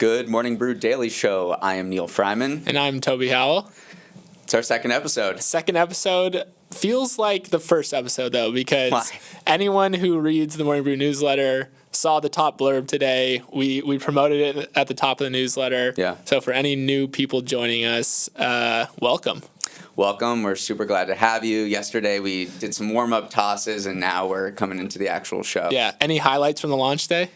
Good morning, Brew Daily show. I am Neal Freyman. And I'm Toby Howell. It's our second episode. Second episode feels like the first episode, though, because anyone who reads the Morning Brew newsletter saw the top blurb today. We promoted it at the top of the newsletter. Yeah. So for any new people joining us, welcome. Welcome. We're super glad to have you. Yesterday we did some warm-up tosses, and now we're coming into the actual show. Yeah. Any highlights from the launch day?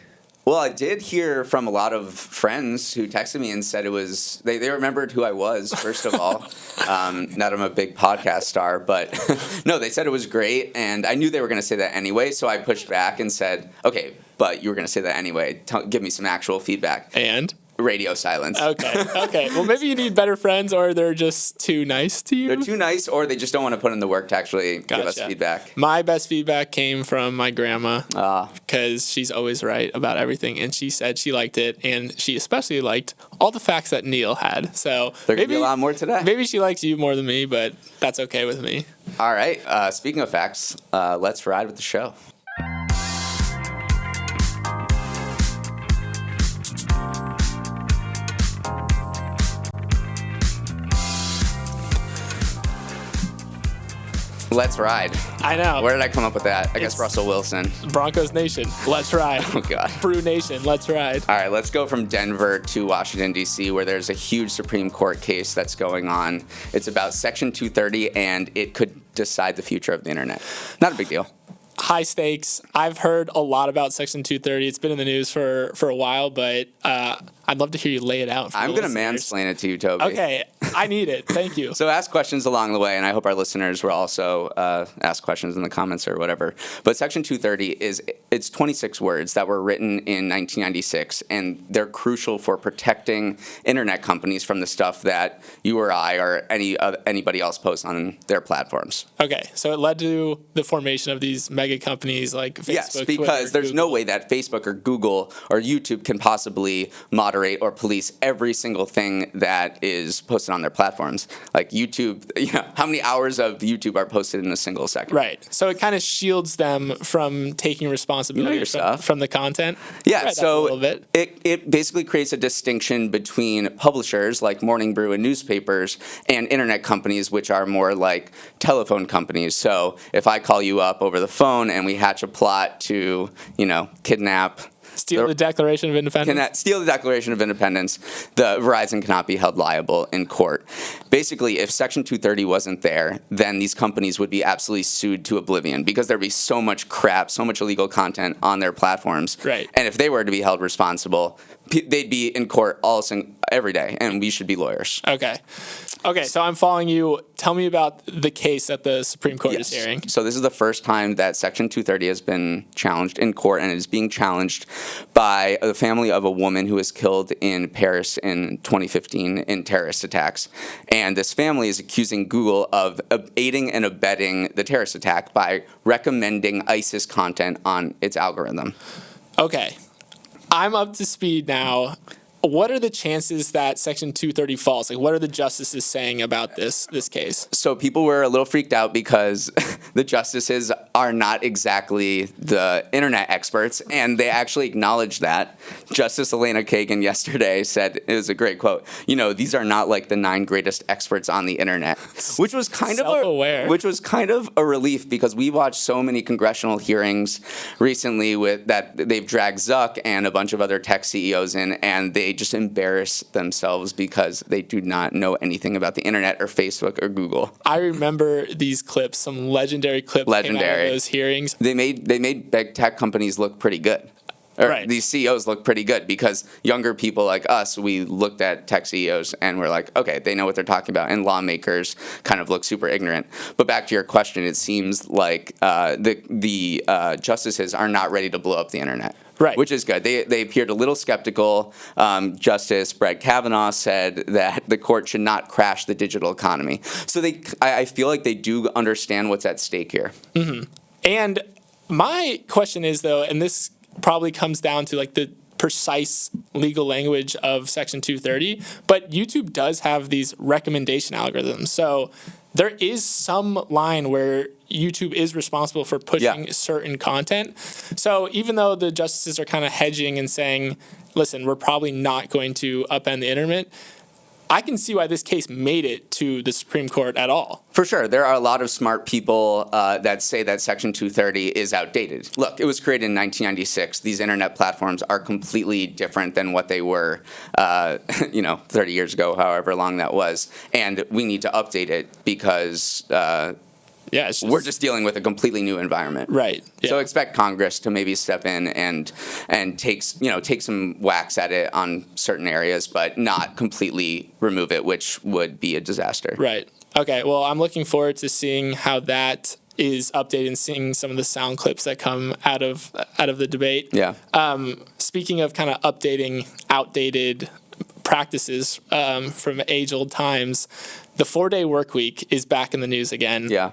Well, I did hear from a lot of friends who texted me and said it was they remembered who I was, first of all. Not that I'm a big podcast star, but no, they said it was great, and I knew they were going to say that anyway, so I pushed back and said, okay, but you were going to say that anyway. Give me some actual feedback. And? Radio silence. Okay. Well, maybe you need better friends, or they're just too nice to you. They're too nice, or they just don't want to put in the work to actually give us feedback. My best feedback came from my grandma, because she's always right about everything, and she said she liked it, and she especially liked all the facts that Neal had. So there could be a lot more today. Maybe she likes you more than me, but that's okay with me. All right. Speaking of facts, let's ride with the show. Let's ride. I know. Where did I come up with that? I guess Russell Wilson. Broncos Nation. Let's ride. Oh, God. Brew Nation. Let's ride. All right, let's go from Denver to Washington, D.C., where there's a huge Supreme Court case that's going on. It's about Section 230, and it could decide the future of the internet. Not a big deal. High stakes. I've heard a lot about Section 230. It's been in the news for a while, but I'd love to hear you lay it out. I'm going to mansplain it to you, Toby. Okay, I need it. Thank you. So ask questions along the way, and I hope our listeners will also ask questions in the comments or whatever. But Section 230 it's 26 words that were written in 1996, and they're crucial for protecting internet companies from the stuff that you or I or anybody else posts on their platforms. Okay, so it led to the formation of these mega companies like Facebook. Yes, because Twitter, there's Google. no way that Facebook or Google or YouTube can possibly moderate or police every single thing that is posted on their platforms. Like YouTube, how many hours of YouTube are posted in a single second? Right. So it kind of shields them from taking responsibility from the content. Yeah, so a little bit. It basically creates a distinction between publishers like Morning Brew and newspapers and internet companies, which are more like telephone companies. So if I call you up over the phone and we hatch a plot to, kidnap... Steal the Declaration of Independence? Steal the Declaration of Independence. The Verizon cannot be held liable in court. Basically, if Section 230 wasn't there, then these companies would be absolutely sued to oblivion because there'd be so much crap, so much illegal content on their platforms. Right. And if they were to be held responsible, they'd be in court every day, and we should be lawyers. Okay, so I'm following you. Tell me about the case that the Supreme Court is hearing. So this is the first time that Section 230 has been challenged in court, and it is being challenged by the family of a woman who was killed in Paris in 2015 in terrorist attacks. And this family is accusing Google of aiding and abetting the terrorist attack by recommending ISIS content on its algorithm. Okay, I'm up to speed now. What are the chances that Section 230 falls? Like, what are the justices saying about this case? So people were a little freaked out because the justices are not exactly the internet experts, and they actually acknowledged that. Justice Elena Kagan yesterday said, it was a great quote, these are not like the 9 greatest experts on the internet, which was kind of a relief because we watched so many congressional hearings recently that they've dragged Zuck and a bunch of other tech CEOs in, and they just embarrass themselves because they do not know anything about the internet or Facebook or Google. I remember these clips, some legendary clips came out of those hearings. They made big tech companies look pretty good. Right. These CEOs look pretty good because younger people like us, we looked at tech CEOs and we're like, okay, they know what they're talking about, and lawmakers kind of look super ignorant. But back to your question, it seems like the justices are not ready to blow up the internet. Right. Which is good. They appeared a little skeptical. Justice Brett Kavanaugh said that the court should not crash the digital economy. So I feel like they do understand what's at stake here. Mm-hmm. And my question is, though, and this probably comes down to like the precise legal language of Section 230, but YouTube does have these recommendation algorithms. So there is some line where YouTube is responsible for pushing certain content. So even though the justices are kind of hedging and saying, listen, we're probably not going to upend the internet, I can see why this case made it to the Supreme Court at all. For sure. There are a lot of smart people that say that Section 230 is outdated. Look, it was created in 1996. These internet platforms are completely different than what they were, 30 years ago, however long that was. And we need to update it because we're just dealing with a completely new environment. Right. Yeah. So expect Congress to maybe step in and take some whacks at it on certain areas, but not completely remove it, which would be a disaster. Right. Okay. Well, I'm looking forward to seeing how that is updated and seeing some of the sound clips that come out of the debate. Yeah. Speaking of kind of updating outdated practices from age-old times, the 4-day work week is back in the news again. Yeah.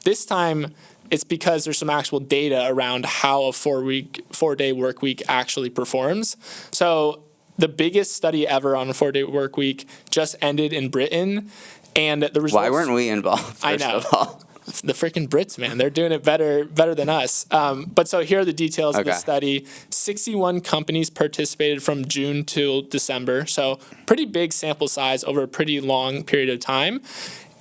This time, it's because there's some actual data around how a 4-day work week actually performs. So the biggest study ever on a 4-day work week just ended in Britain, and the results. Why weren't we involved? I know. Of all? The freaking Brits, man, they're doing it better than us. But so here are the details of the study. 61 companies participated from June till December, so pretty big sample size over a pretty long period of time.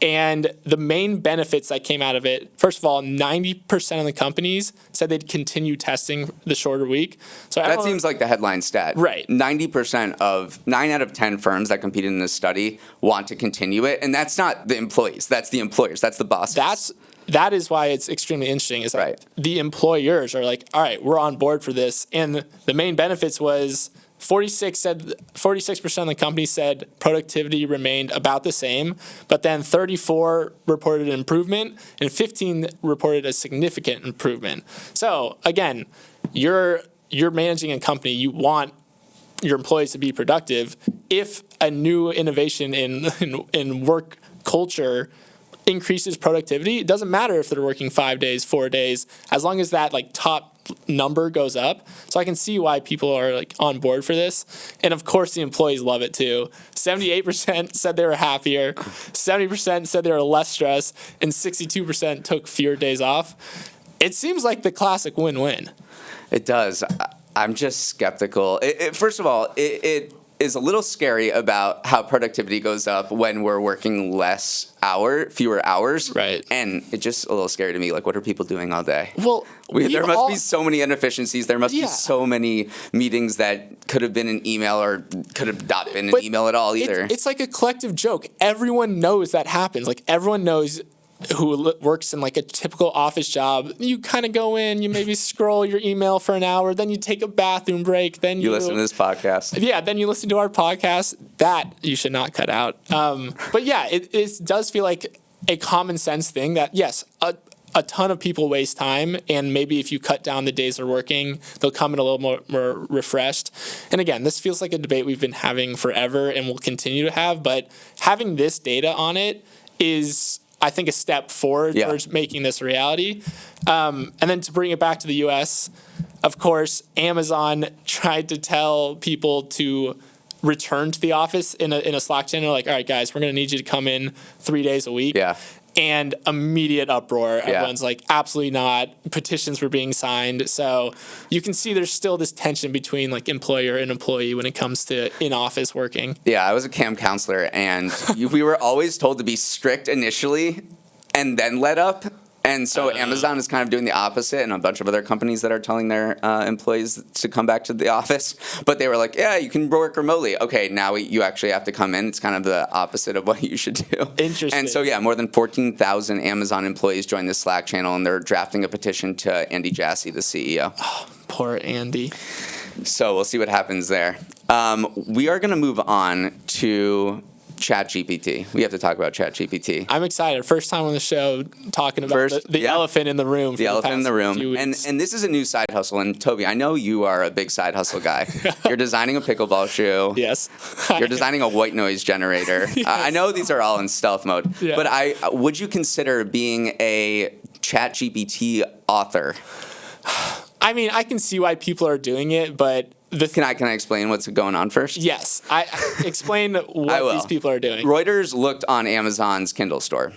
And the main benefits that came out of it, first of all, 90% of the companies said they'd continue testing the shorter week. So that seems like the headline stat. Right. 90% of 9 out of 10 firms that competed in this study want to continue it. And that's not the employees. That's the employers. That's the bosses. That is why it's extremely interesting is that the employers are like, all right, we're on board for this. And the main benefits was 46% of the companies said productivity remained about the same, but then 34 reported an improvement and 15 reported a significant improvement. So again, you're managing a company, you want your employees to be productive. If a new innovation in work culture increases productivity, it doesn't matter if they're working 5 days, 4 days, as long as that top number goes up. So I can see why people are on board for this. And of course the employees love it too. 78% said they were happier, 70% said they were less stressed, and 62% took fewer days off. It seems like the classic win-win. It does. I'm just skeptical. First of all, it is a little scary about how productivity goes up when we're working fewer hours. Right. And it's just a little scary to me. What are people doing all day? Well, there must be so many inefficiencies. There must be so many meetings that could have been an email or could have not been an email at all either. It's like a collective joke. Everyone knows that happens. Everyone knows who works in a typical office job. You kind of go in, you maybe scroll your email for an hour, then you take a bathroom break, then you listen to this podcast. Yeah, then you listen to our podcast. That you should not cut out. But yeah, it does feel like a common sense thing that yes, a ton of people waste time, and maybe if you cut down the days they're working, they'll come in a little more refreshed. And again, this feels like a debate we've been having forever and will continue to have, but having this data on it is, I think, a step forward towards making this a reality. And then to bring it back to the U.S., of course, Amazon tried to tell people to return to the office in a Slack channel. All right, guys, we're going to need you to come in 3 days a week. Yeah. And immediate uproar. Everyone's absolutely not. Petitions were being signed. So you can see there's still this tension between employer and employee when it comes to in-office working. Yeah, I was a camp counselor, and we were always told to be strict initially and then let up. And so Amazon is kind of doing the opposite, and a bunch of other companies that are telling their employees to come back to the office. But they were like, yeah, you can work remotely. Okay, now you actually have to come in. It's kind of the opposite of what you should do. Interesting. And so, more than 14,000 Amazon employees joined the Slack channel, and they're drafting a petition to Andy Jassy, the CEO. Oh, poor Andy. So we'll see what happens there. We are going to move on to ChatGPT. We have to talk about ChatGPT. I'm excited. First time on the show talking about the elephant in the room. The elephant in the room. And this is a new side hustle. And Toby, I know you are a big side hustle guy. You're designing a pickleball shoe. Yes. You're designing a white noise generator. Yes. I know these are all in stealth mode. Yeah. But would you consider being a ChatGPT author? I mean, I can see why people are doing it, but Can I explain what's going on first? Yes, I explain what these people are doing. Reuters looked on Amazon's Kindle store,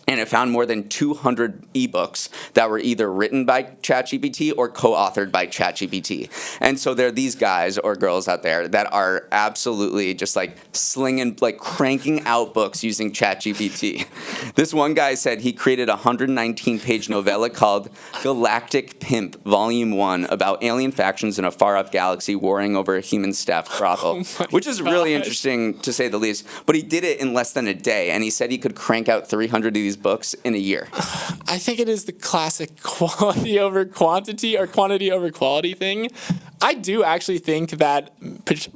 and it found more than 200 ebooks that were either written by ChatGPT or co-authored by ChatGPT. And so there are these guys or girls out there that are absolutely just like slinging, like cranking out books using ChatGPT. This one guy said he created a 119-page novella called Galactic Pimp, Volume 1, about alien factions in a far-off galaxy warring over a human staffed brothel, which is really interesting to say the least. But he did it in less than a day, and he said he could crank out 300 of these books in a year. I think it is the classic quality over quantity or quantity over quality thing. I do actually think that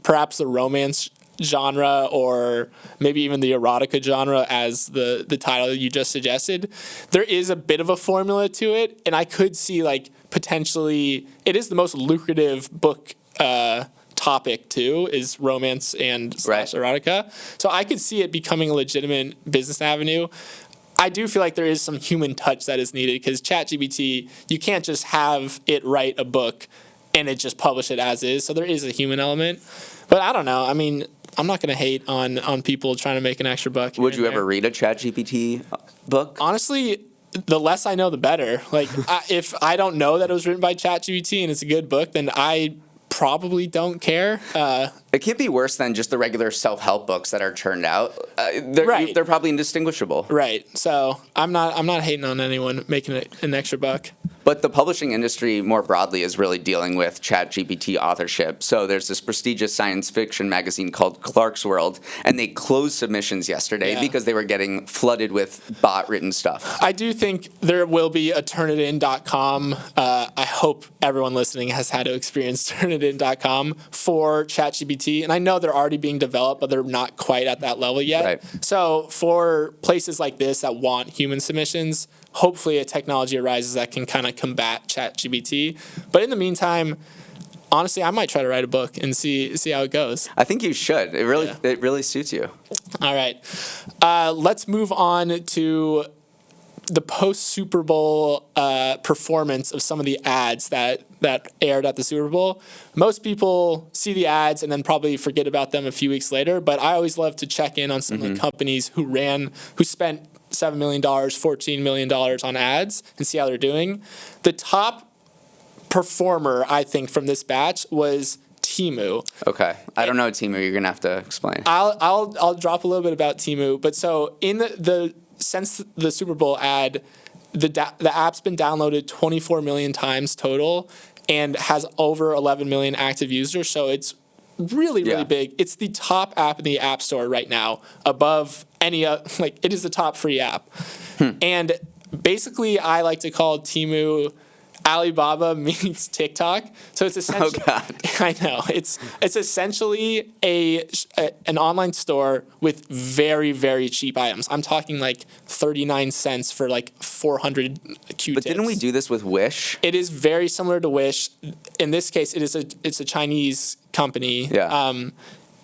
perhaps the romance genre or maybe even the erotica genre, as the title you just suggested, there is a bit of a formula to it, and I could see like potentially it is the most lucrative book topic too, is romance and erotica. So I could see it becoming a legitimate business avenue. I do feel like there is some human touch that is needed because ChatGPT, you can't just have it write a book and it just publish it as is. So there is a human element. But I don't know. I mean, I'm not going to hate on people trying to make an extra buck. Would you ever read a ChatGPT book? Honestly, the less I know, the better. Like, if I don't know that it was written by ChatGPT and it's a good book, then I probably don't care. It can't be worse than just the regular self-help books that are churned out. They're probably indistinguishable. Right. So I'm not hating on anyone making an extra buck. But the publishing industry more broadly is really dealing with ChatGPT authorship. So there's this prestigious science fiction magazine called Clark's World, and they closed submissions yesterday because they were getting flooded with bot-written stuff. I do think there will be a Turnitin.com. I hope everyone listening has had to experience Turnitin.com for ChatGPT. And I know they're already being developed, but they're not quite at that level yet. Right. So for places like this that want human submissions, hopefully a technology arises that can kind of combat ChatGPT. But in the meantime, honestly, I might try to write a book and see how it goes. I think you should. It really suits you. All right. Let's move on to the post-Super Bowl performance of some of the ads that aired at the Super Bowl. Most people see the ads and then probably forget about them a few weeks later, but I always love to check in on some of the companies who spent $7 million, $14 million on ads and see how they're doing. The top performer, I think, from this batch was Temu. Okay. I don't know Temu. You're going to have to explain. I'll drop a little bit about Temu. But so in since the Super Bowl ad, the app's been downloaded 24 million times total and has over 11 million active users. So it's really big. It's the top app in the App Store right now, above any it is the top free app. And basically, I like to call Temu Alibaba meets TikTok. So it's essentially, I know, it's essentially an online store with very, very cheap items. I'm talking like 39 cents for like 400 Q-tips. But didn't we do this with Wish? It is very similar to Wish. In this case, it's a Chinese company. Yeah.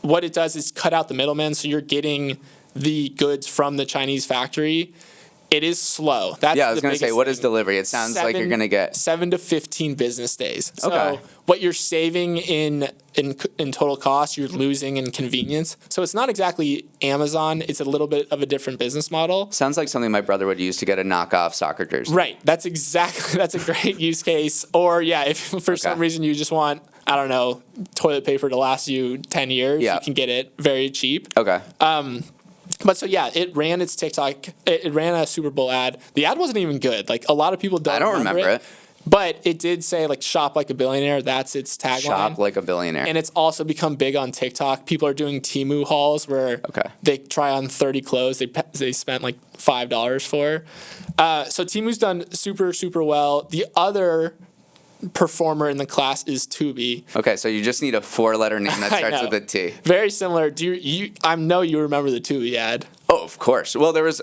What it does is cut out the middleman, so you're getting the goods from the Chinese factory. It is slow. I was going to say, what is delivery? It sounds like you're going to get 7 to 15 business days. So okay. What you're saving in total cost, you're losing in convenience. So it's not exactly Amazon. It's a little bit of a different business model. Sounds like something my brother would use to get a knockoff soccer jersey. Right. That's a great use case. Or if for some reason you just want, I don't know, toilet paper to last you 10 years, you can get it very cheap. Okay. But so it ran its TikTok. It ran a Super Bowl ad. The ad wasn't even good. Like a lot of people don't remember it. But it did say like shop like a billionaire. That's its tagline. Shop like a billionaire. And it's also become big on TikTok. People are doing Temu hauls where they try on 30 clothes. They spent like $5 for. So Temu's done super, super well. The other performer in the class is Tubi. Okay, so you just need a 4-letter name that starts with a T. Very similar. I know you remember the Tubi ad. Oh, of course. Well, there was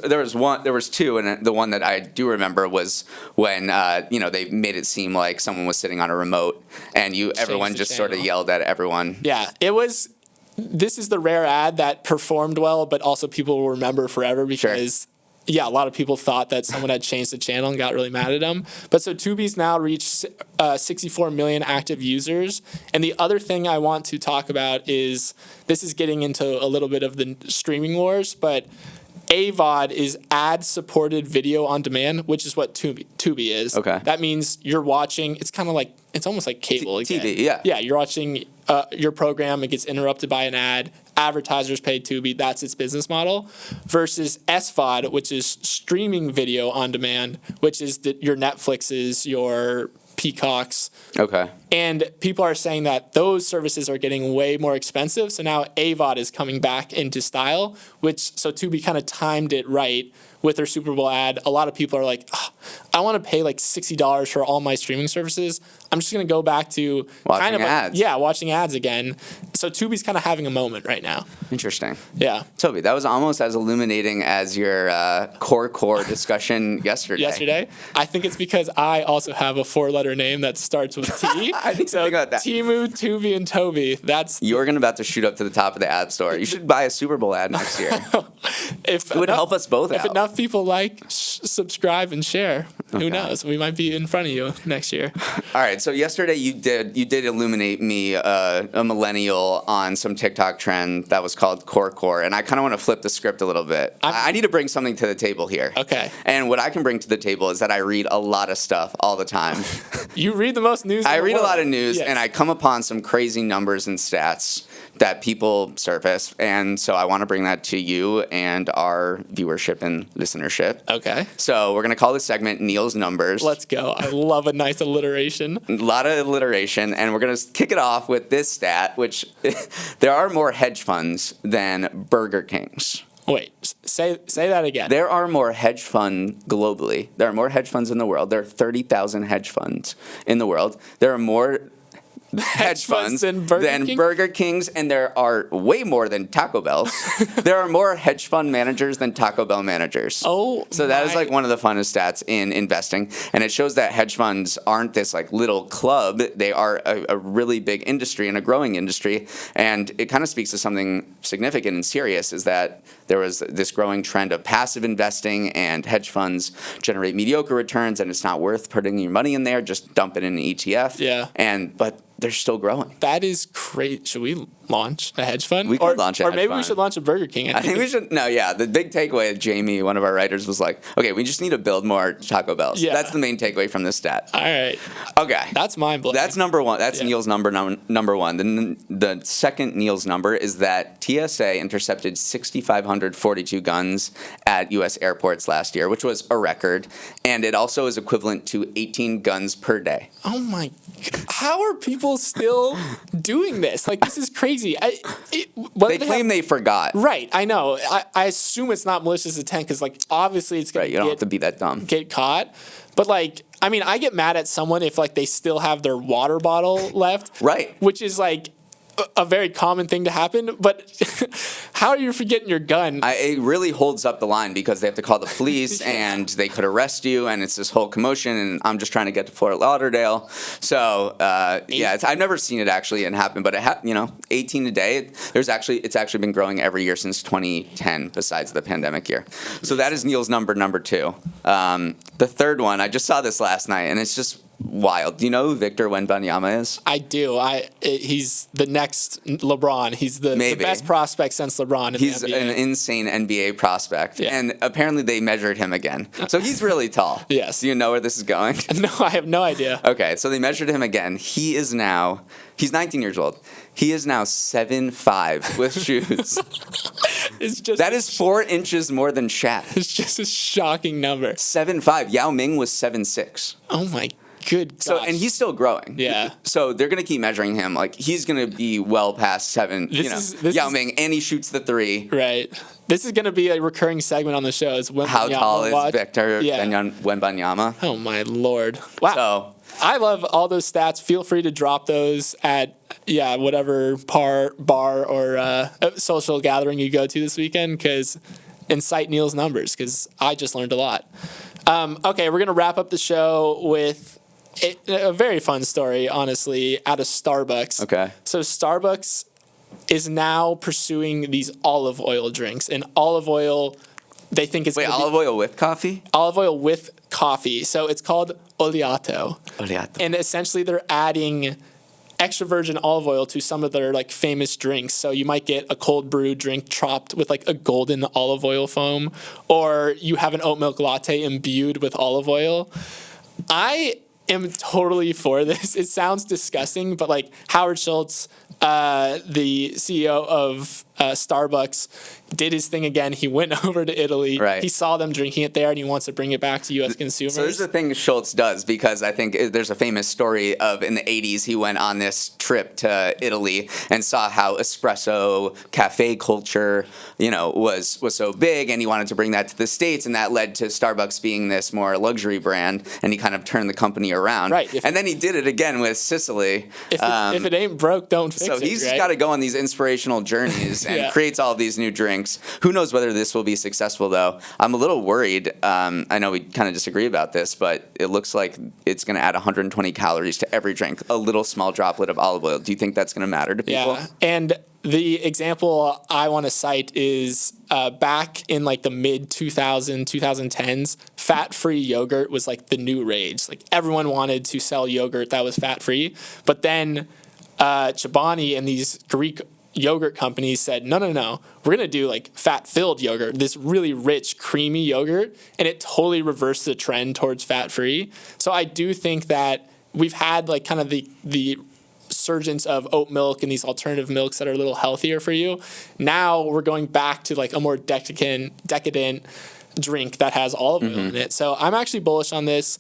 two, and the one that I do remember was when they made it seem like someone was sitting on a remote, and everyone just sort of yelled at everyone. Yeah, it was. This is the rare ad that performed well, but also people will remember forever because yeah, a lot of people thought that someone had changed the channel and got really mad at him. But so Tubi's now reached 64 million active users. And the other thing I want to talk about is, this is getting into a little bit of the streaming wars, but AVOD is ad-supported video on demand, which is what Tubi is. Okay. That means you're watching, it's kind of like, it's almost like cable again. TV, yeah. Yeah, you're watching your program, it gets interrupted by an ad, advertisers pay Tubi, that's its business model, versus SVOD, which is streaming video on demand, which is your Netflixes, your Peacocks. Okay. And people are saying that those services are getting way more expensive. So now AVOD is coming back into style, so Tubi kind of timed it right with their Super Bowl ad. A lot of people are like, oh, I want to pay like $60 for all my streaming services. I'm just going to go back to watching ads. Watching ads again. So Tubi's kind of having a moment right now. Interesting. Yeah. Toby, that was almost as illuminating as your core discussion yesterday. I think it's because I also have a 4-letter name that starts with T. I think so. About that. Temu, Tubi, and Toby. You're about to shoot up to the top of the App Store. You should buy a Super Bowl ad next year. It would help us both out. If enough people subscribe, and share, who knows? We might be in front of you next year. All right. So yesterday you did illuminate me, a millennial, on some TikTok trend that was called core, and I kind of want to flip the script a little bit. I need to bring something to the table here. Okay. And what I can bring to the table is that I read a lot of stuff all the time. You read the most news. I read a lot of news, yes. And I come upon some crazy numbers and stats that people surface, and so I want to bring that to you and our viewership and listenership. Okay. So we're going to call this segment Neal's Numbers. Let's go. I love a nice alliteration. A lot of alliteration, and we're going to kick it off with this stat, which there are more hedge funds than Burger Kings. Wait, say that again. There are more hedge funds globally. There are more hedge funds in the world. There are 30,000 hedge funds in the world. There are more hedge funds than Burger Kings, and there are way more than Taco Bells. There are more hedge fund managers than Taco Bell managers. So that is like one of the funnest stats in investing, and it shows that hedge funds aren't this like little club. They are a really big industry and a growing industry, and it kind of speaks to something significant and serious, is that there was this growing trend of passive investing, and hedge funds generate mediocre returns, and it's not worth putting your money in there. Just dump it in an ETF. Yeah. But they're still growing. That is great. Should we launch a hedge fund? We could launch a hedge fund. Or maybe we should launch a Burger King. I think we should. No, yeah. The big takeaway, Jamie, one of our writers, was like, okay, we just need to build more Taco Bells. Yeah. That's the main takeaway from this stat. All right. Okay. That's mind-blowing. That's number one. That's Neal's number one. Then the second Neal's number is that TSA intercepted 6,542 guns at U.S. airports last year, which was a record. And it also is equivalent to 18 guns per day. Oh, my God. How are people still doing this? Like, this is crazy. They claim they forgot. Right, I know. I assume it's not malicious intent because, like, obviously it's going you don't have to be that dumb. Get caught. But, like, I mean, I get mad at someone if, like, they still have their water bottle left. Right. Which is, like, a very common thing to happen, but how are you forgetting your gun? It really holds up the line because they have to call the police and they could arrest you, and it's this whole commotion, and I'm just trying to get to Fort Lauderdale. So, I've never seen it actually happen, but 18 a day. It's actually been growing every year since 2010 besides the pandemic year. So that is Neal's number 2. The third one, I just saw this last night, and it's just wild. Do you know who Victor Wembanyama is? I do. He's the next LeBron. He's the best prospect since LeBron. He's an insane NBA prospect, and apparently they measured him again. So he's really tall. Yes. Do you know where this is going? No, I have no idea. Okay, so they measured him again. He's 19 years old. He is now 7'5" with shoes. That is 4 inches more than Shaq. It's just a shocking number. 7'5". Yao Ming was 7'6". Oh my good gosh. So, and he's still growing. Yeah. So they're going to keep measuring him. Like, he's going to be well past 7, Yao Ming, and he shoots the 3. Right. This is going to be a recurring segment on the show. How tall is Victor Wembanyama? Oh, my Lord. Wow. So, I love all those stats. Feel free to drop those at, whatever bar or social gathering you go to this weekend, and cite Neal's numbers, because I just learned a lot. Okay, we're going to wrap up the show with a very fun story, honestly, out of Starbucks. Okay. So Starbucks is now pursuing these olive oil drinks, and olive oil, they think it's Wait, gonna be olive oil with coffee? olive oil with coffee. So it's called oleato. Oleato. And essentially they're adding extra virgin olive oil to some of their like famous drinks. So you might get a cold brew drink topped with like a golden olive oil foam, or you have an oat milk latte imbued with olive oil. I am totally for this. It sounds disgusting, but like Howard Schultz, the CEO of Starbucks, did his thing again. He went over to Italy. Right. He saw them drinking it there, and he wants to bring it back to U.S. consumers. So this is the thing Schultz does, because I think there's a famous story of in the 80s he went on this trip to Italy and saw how espresso cafe culture, was so big, and he wanted to bring that to the States, and that led to Starbucks being this more luxury brand, and he kind of turned the company around. Right. And then he did it again with Sicily. If it ain't broke, don't fix it. So he's right? got to go on these inspirational journeys and Yeah. creates all these new drinks. Who knows whether this will be successful, though? I'm a little worried. I know we kind of disagree about this, but it looks like it's going to add 120 calories to every drink, a little small droplet of olive oil. Do you think that's going to matter to people? Yeah, and the example I want to cite is back in like the mid 2010s, fat-free yogurt was like the new rage. Like everyone wanted to sell yogurt that was fat-free, but then Chobani and these Greek yogurt companies said, no, we're going to do like fat-filled yogurt, this really rich, creamy yogurt, and it totally reversed the trend towards fat-free. So I do think that we've had like kind of the surgence of oat milk and these alternative milks that are a little healthier for you. Now we're going back to like a more decadent drink that has olive oil in it. So I'm actually bullish on this.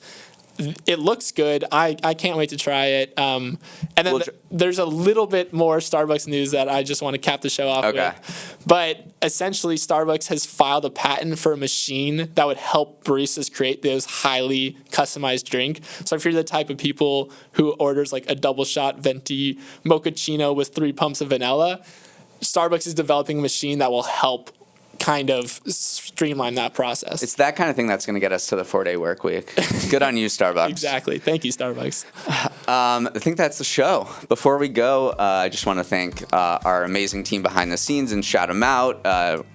It looks good. I can't wait to try it. And then there's a little bit more Starbucks news that I just want to cap the show off with. But essentially, Starbucks has filed a patent for a machine that would help baristas create those highly customized drink. So if you're the type of people who orders like a double shot venti mochaccino with 3 pumps of vanilla, Starbucks is developing a machine that will help kind of streamline that process. It's that kind of thing that's going to get us to the 4-day work week. Good on you, Starbucks. Exactly. Thank you, Starbucks. I think that's the show. Before we go, I just want to thank our amazing team behind the scenes and shout them out.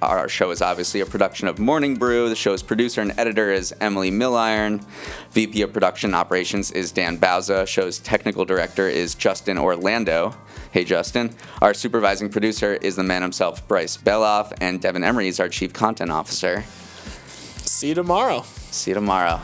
Our show is obviously a production of Morning Brew. The show's producer and editor is Emily Milliron. VP of Production Operations is Dan Bauza. Show's technical director is Justin Orlando. Hey, Justin. Our supervising producer is the man himself, Bryce Beloff, and Devin Emery is our chief content officer. See you tomorrow. See you tomorrow.